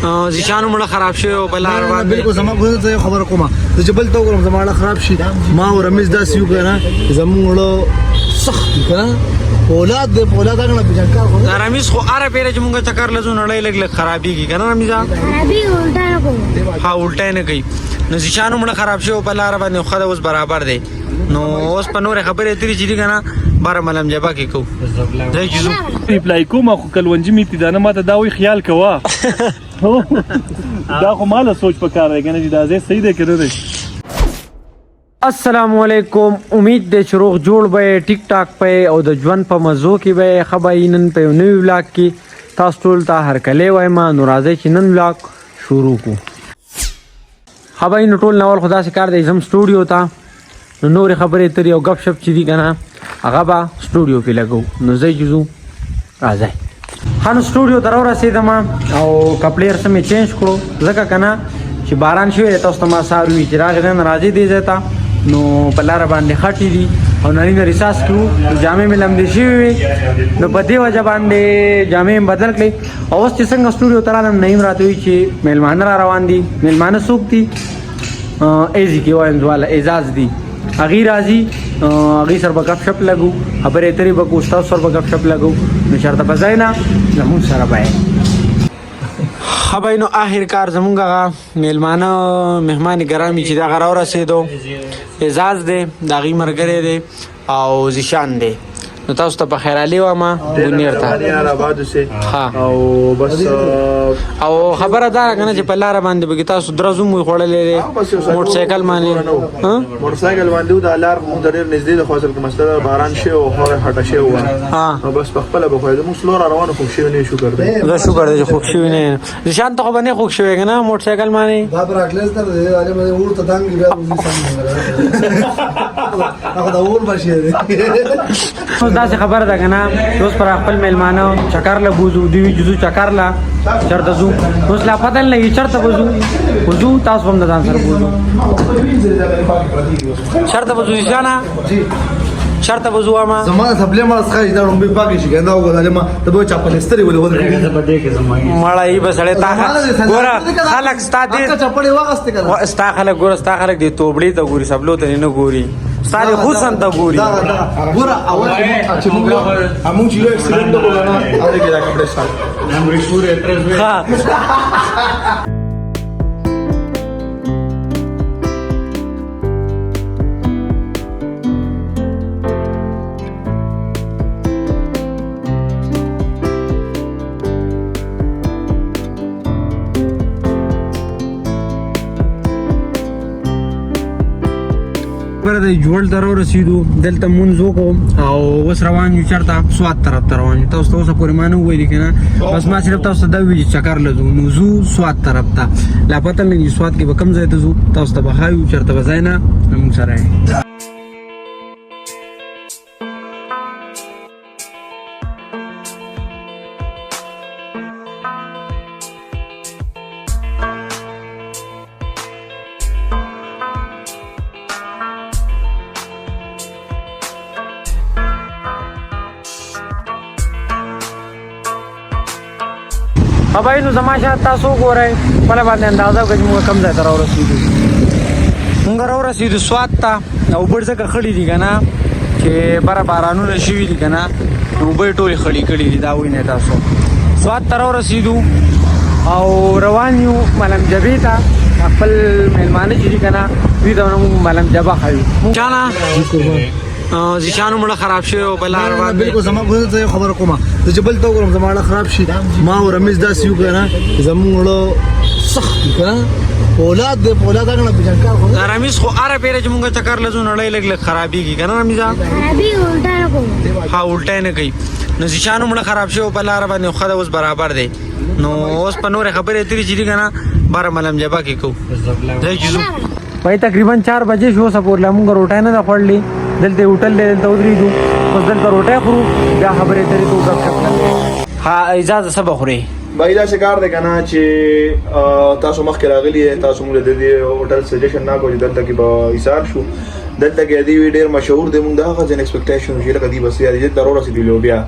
ځیشانو مړه خراب شوی او په لار باندې بالکل زما خو خبره کومه چې بل ته وګورم زما مړه خراب شي ما او رمیز داسې یو کنه زموږ مړه سخت کنه اولاد دې اولاد هغه بجان کار خو رمیز خو اره پیره چې مونږ چکر لزو نړۍ لګ لګ خرابېږي کنه رمیزا خرابي الټا نه کوم ها الټا نه کوي نو ځیشانو مړه خراب شوی او په لار باندې خو اوس برابر دی نو اوس په نور خبرې تیری چې کنه بار ملم جبا کې کو ځای کیږي ریپلای کوم خو کلونجی میتی دا نه ماته دا وی خیال کوا دا خو مالا سوچ پکار دی کنه چې دا زه صحیح دی کړو دی السلام علیکم امید دې شروع جوړ به ټیک ټاک په او د ژوند په مزو کې به خبرینن په نوې ولاګ کې تاسو ټول ته هر کله وای ما ناراضه چې نن ولاګ شروع کو خبرین ټول نوول خدا سے کار دې زم سټوډیو ته نور خبرې ترې او غب شپ چې دي کنه هغه با سټوډیو کې لګو نو زه جزو راځي خانو سټوډیو درو رسیدم او کپلیر سم چینج کړو ځکه کنه چې باران شوی تاسو ته ما ساروي چې راغلی راځي دی زتا نو په لار باندې خټې دي او نړۍ ریساس کړو جامې مې لمدې شوي نو په دې وجه باندې جامې بدل کړې او اوس چې څنګه سټوډیو ته رالم نعیم راته وایي چې میلمانه را روان دي میلمانه څوک دي ایزي کې وایم ځواله اعزاز دي هغې راځي هغې سره به ګپ شپ لګو خبرې اترې به کوو ستاسو سره به ګپ شپ لګو نو چېرته به ځای نه زمونږ سره به خبرې نو آخر کار زمونږ هغه میلمانه مهمان ګرامی چې دغه راورسېدو اعزاز دی د هغې ملګری دی او ذیشان دی نو تاسو ته په خیرالي وایم بونیر ته او بس او خبره دا که نه چې په لاره باندې به تاسو درزوم وي خوړلی دی موټرسایکل باندې موټرسایکل باندې د لار مونږ ته ډېر نږدې د خو اصل کې مسله باران شوی او خاوره خټه شوې وه نو بس په خپله به خو زموږ سلو را روانو خوږ شوي نه یو شکر دی زه شکر دی چې خوږ شوي نه یم ذیشان ته خو به نه خوږ شوی که نه موټرسایکل باندې دا به راکلیس در دی اور ته دانګ بیا هغه د اور بشي دی اوس داسې خبره ده که نه اوس پر خپل میلمانه چکر له بوځو دوی جزو چکر له چېرته ځو اوس لا پته نه لګي چېرته به ځو خو ځو تاسو هم د ځان سره بوځو چېرته به ځو ذیشانه چېرته به ځو اما زما سپلې ما څخه دا لومبي پاکې شي کنده وګورم ما ته به چا پلستري ولې ودرې مړه ای به سړی تا ګوره خلک ستا دې چپړې واغستې کنه ستا خلک ګوره ستا خلک دې توبړې ته ګوري سبلو ته نه ګوري ستا دې حسن ته ګوري ګوره اول چې موږ چې یو اکسیډنټ وکړو نه هغه کې دا کپړې سره خبره د جوړ ته رسیدو دلته مونځ وکړو او اوس روان یو چېرته سوات طرف ته روان یو تاسو ته اوسه پورې ما نه وویلي که نه بس ما صرف تاسو ته دا وویل چې چکر له ځو نو ځو سوات طرف ته لا پته نه لګي سوات کې به کوم ځای ته ځو تاسو ته به ښایو چېرته به ځای نه مونږ سره یې خبرې نو زما شاید تاسو وګورئ خپله باندې اندازه وکړئ چې موږ کوم ځای ته راورسېدو موږ راورسېدو سوات ته اوبه ځکه خړي دي که نه چې بره بارانونه شوي دي که نه نو اوبه یې ټولې خړي کړي دي دا وینئ تاسو سوات ته راورسېدو او روان یو ملم جبې ته خپل میلمانه چې دي که نه دوی ته موږ ملم جبه ښیو چانه ذیشانو مړه خراب شوی او په لار باندې بالکل زما ته خبره کومه چې بل ته وګورم زما مړه خراب شي ما او رمیز داسې یو کنه زموږ مړه سخت کنه اولاد دې اولاد هغه بجان کار خو رمیز خو اره پیره چې مونږ چکر لزو نړۍ لګ لګ خرابېږي که نه رمیزا خرابي الټا نه کوم ها الټا نه کوي نو ذیشانو مړه خراب شوی او په لار باندې خو اوس برابر دی نو اوس په نور خبرې اترې چې دي که نه بار ملم جبا کې کو ځای کیږو وایي تقریبا 4 بجې شو سپورله مونږ روټۍ نه ده خوړلې دلته هوټل دی دلته ودرېدو اوس دلته روټۍ خورو بیا خبرې اترې کوو ګپ شپ لګو ها اجازه څه به خورې بای داسې کار دی که نه چې تاسو مخکې راغلي تاسو موږ د دې هوټل سجیشن نه کوو چې دلته کې به ایثار شو دلته کې دی ډېر مشهور دی موږ د هغه ځین ایکسپیکټیشن چې لکه دی بس یا دې ضرور رسېدلو بیا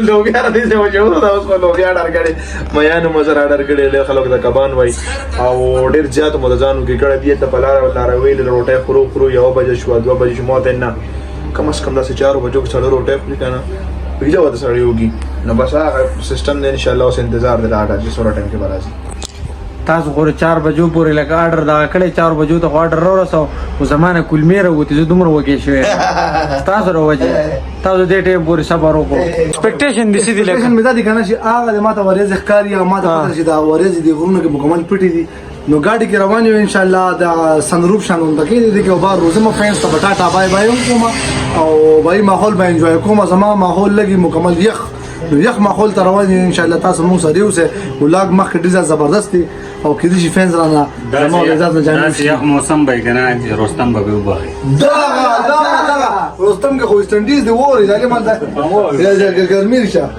لوبیا را دې څه وجو دا اوس په لوبیا ډار کړي میانو مزر اډر کړي له خلکو د کبان وای او ډیر زیات مدزانو کې کړه دې ته بلار ویل روټه خورو یو بجې شو 2 بجې شو ماته نه کم از کم 4 بجو کې سره روټه خوري کنه پیدا وته سره یوږي نو بس هغه سیستم نه ان شاء الله اوس انتظار دی دا چې سره ټایم کې برازي تاسو غوړ 4 بجو پورې لکه آرډر دا کړی 4 بجو ته آرډر راوړسو او زمانه کلمې راوتی زه دومره وکې شوې تاسو راوځي تاسو دې ټیم پورې صبر وکړو ایکسپیکټیشن دي سیدی لکه مې دا دي کنه چې هغه ماته ورځ ښکاری یا ماته پته چې دا ورځ دي غرونه کې مکمل پټي دي نو ګاډي کې روان یو ان شاء الله دا سنروپ شانون دکې دي کې بار روزه مو فینس ته بټاټا بای بای کوم او بای ماحول به انجوای کوم زما ماحول لګي مکمل یخ ماحول ته روان ان شاء الله تاسو مو سره اوسه ولاګ مخ ډیزه زبردستی او کې دي فینس رانه زما لزاز نه جانب شي موسم به کنه رستم به وبخي دا رستم کې خو استندیز دی ووري ځکه مال دا ګرمي شه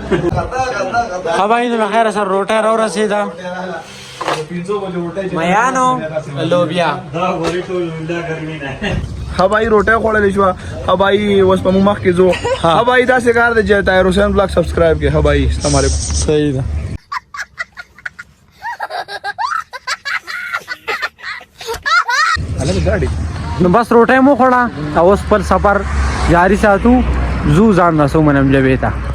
خباینو له خیره سره روټه را رسیدا میانو لوبیا هوائی روټه خوړلې شو هوائی اوس په مخ کې زو هوائی دا څه کار دی چې طاهر حسین بلاګ سبسکرایب کې هوائی السلام علیکم صحیح ده نو بس روټه مو خوړه او اوس پر سفر جاری ساتو زو ځان رسو منم جبې ته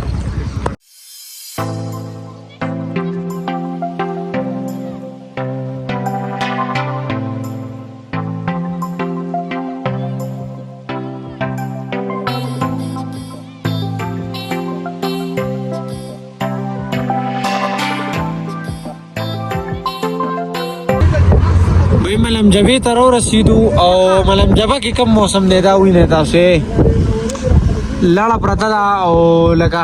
ملم جبې ته رسیدو او ملم جبه کې کم موسم دی دا وینه تاسو لاړه پرته دا او لکه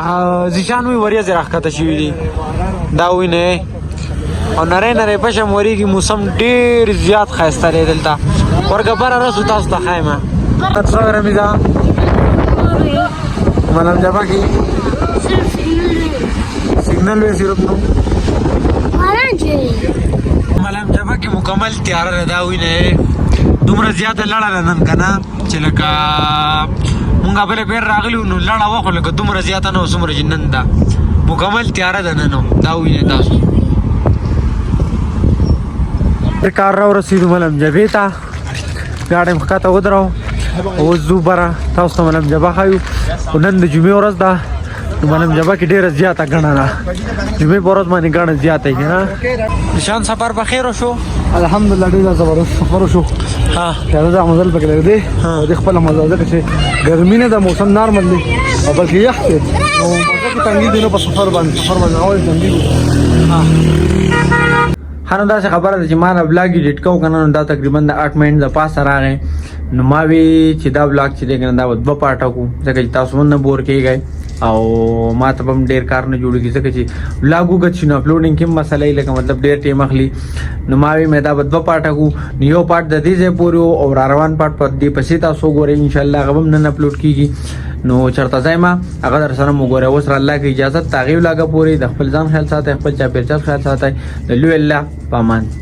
ځشان وی وریا زراخ کته شوی دی دا وینه او نری پشم وریږي موسم ډیر زیات خاسته دی دلته ورګه بار رسو تاسو ته خایمه تاسو رمیدا ملم جبه کې سیګنل وی صرف نو ملم جبه کې مکمل تیار دا وینه دومره زیاته لړه نن کنه چې لکه مونږه بل پیر راغلی نو لړه وخو لکه دومره زیاته نو سمره جنن دا مکمل تیار ده نن دا وینه تاسو کار را رسیدو ملم جبه ته ګاډم خاطه ودرو او زوبره تاسو ملم جبه خایو نن د جمعې ورځ ده ملم جبه کې ډیره زیاته غڼه ده جمعې په ورځ باندې غڼه زیاته ہے نه نشان سفر په خیر شو الحمدلله ډیر زبردست سفر شو ها دا د مزل پکې لګ دی د خپل مزه ده چې ګرمي نه د موسم نارمل دی او بلکې یخ دی نو په تنګي دی نو په سفر باندې اول تنګي هر دا خبره ده چې ما نه بلاګ ایډیټ کوم کنه دا تقریبا د 8 منټ د پاسه راغی نو ما وی چې دا بلاګ چې دی کنه دا د پارټا کو ځکه چې تاسو نه بور کیږئ او ما ته هم ډیر کار نه جوړیږي ځکه چې لاګو غچ نو اپلوډینګ کې مسلې لکه مطلب ډیر ټیم اخلي نو ما وی مې دا د پارټا کو نیو پارت د دې ځای پورې او روان پارت پر دې پسې تاسو ګورئ ان شاء الله غوم نن اپلوډ کیږي نو چرته ځای ما هغه در سره مو ګورئ اوس الله کی اجازه تاغي لاګه پورې د خپل ځان خیال ساتي خپل چا پیرچا خیال ساتي د لوی الله پامان